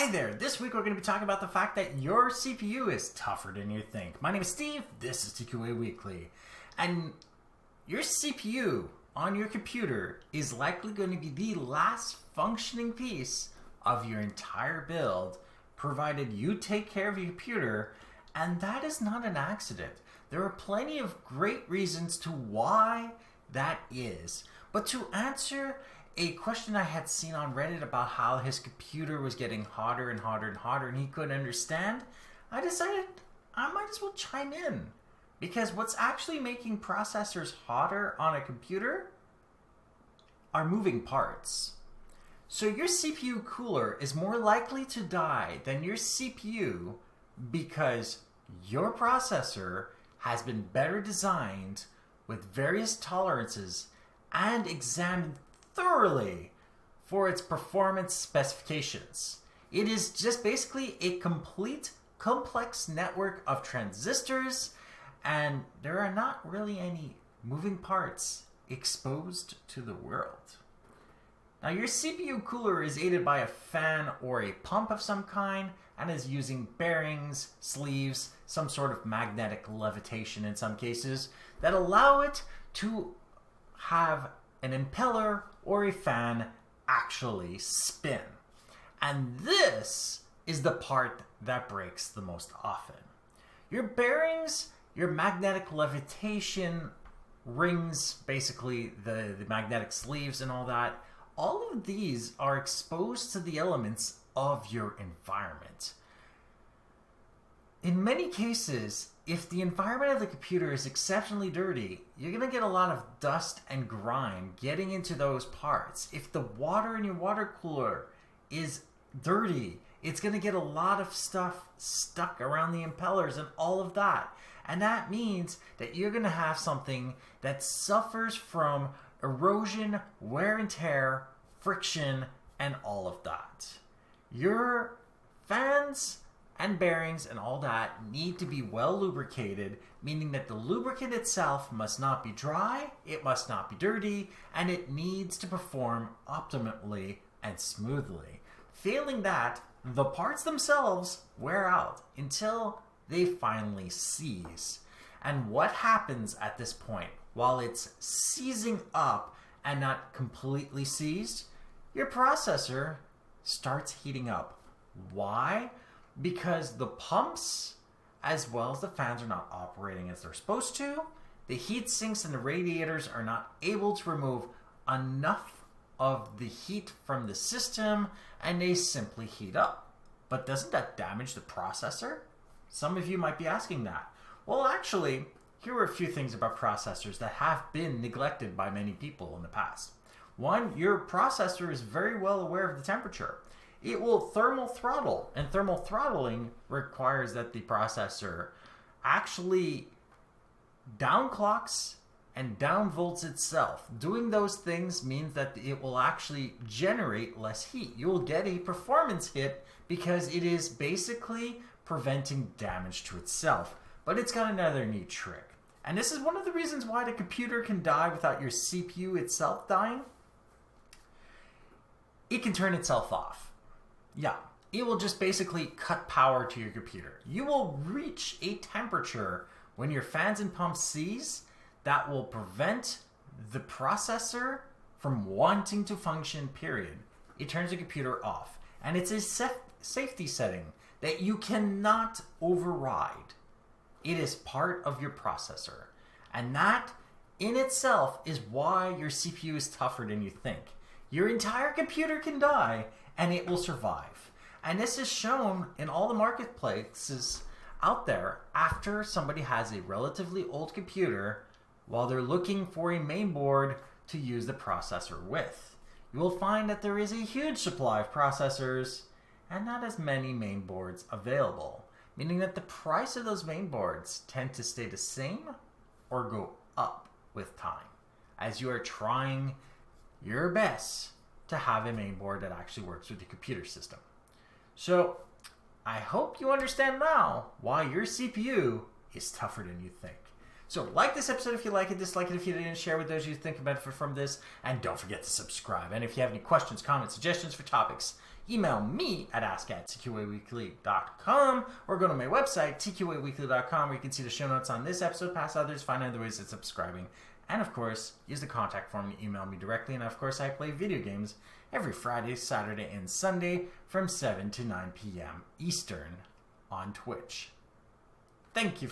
Hi there, this week we're going to be talking about the fact that your CPU is tougher than you think. My name is Steve, this is TQA Weekly, and your CPU on your computer is likely going to be the last functioning piece of your entire build, provided you take care of your computer, and that is not an accident. There are plenty of great reasons to why that is, but to answer a question I had seen on Reddit about how his computer was getting hotter and hotter and hotter and he couldn't understand, I decided I might as well chime in. Because what's actually making processors hotter on a computer are moving parts. So your CPU cooler is more likely to die than your CPU because your processor has been better designed with various tolerances and examined thoroughly for its performance specifications. It is just basically a complete complex network of transistors, and there are not really any moving parts exposed to the world. Now your CPU cooler is aided by a fan or a pump of some kind and is using bearings, sleeves, some sort of magnetic levitation in some cases that allow it to have an impeller or a fan actually spin. And this is the part that breaks the most often. Your bearings, your magnetic levitation rings, basically the magnetic sleeves and all that, all of these are exposed to the elements of your environment. In many cases, if the environment of the computer is exceptionally dirty, you're going to get a lot of dust and grime getting into those parts. If the water in your water cooler is dirty, it's going to get a lot of stuff stuck around the impellers and all of that. And that means that you're going to have something that suffers from erosion, wear and tear, friction, and all of that. Your fans and bearings and all that need to be well lubricated, meaning that the lubricant itself must not be dry, it must not be dirty, and it needs to perform optimally and smoothly. Failing that, the parts themselves wear out until they finally seize. And what happens at this point, while it's seizing up and not completely seized, your processor starts heating up. Why? Because the pumps as well as the fans are not operating as they're supposed to. The heat sinks and the radiators are not able to remove enough of the heat from the system, and they simply heat up. But doesn't that damage the processor? Some of you might be asking that. Well, actually, here are a few things about processors that have been neglected by many people in the past. One, your processor is very well aware of the temperature. It will thermal throttle, and thermal throttling requires that the processor actually downclocks and downvolts itself. Doing those things means that it will actually generate less heat. You will get a performance hit because it is basically preventing damage to itself. But it's got another neat trick. And this is one of the reasons why the computer can die without your CPU itself dying. It can turn itself off. Yeah, it will just basically cut power to your computer. You will reach a temperature when your fans and pumps seize that will prevent the processor from wanting to function, period. It turns the computer off. And it's a safety setting that you cannot override. It is part of your processor. And that in itself is why your CPU is tougher than you think. Your entire computer can die and it will survive. And this is shown in all the marketplaces out there after somebody has a relatively old computer while they're looking for a main board to use the processor with. You will find that there is a huge supply of processors and not as many main boards available, meaning that the price of those main boards tend to stay the same or go up with time as you are trying your best to have a main board that actually works with the computer system. So I hope you understand now why your CPU is tougher than you think. So like this episode if you like it, dislike it if you didn't, share with those you think can benefit from this, and don't forget to subscribe. And if you have any questions, comments, suggestions for topics, email me at ask@tqaweekly.com, or go to my website, tqaweekly.com, where you can see the show notes on this episode, past others, find other ways of subscribing, and of course, use the contact form to email me directly. And of course, I play video games every Friday, Saturday, and Sunday from 7 to 9 p.m. Eastern on Twitch. Thank you.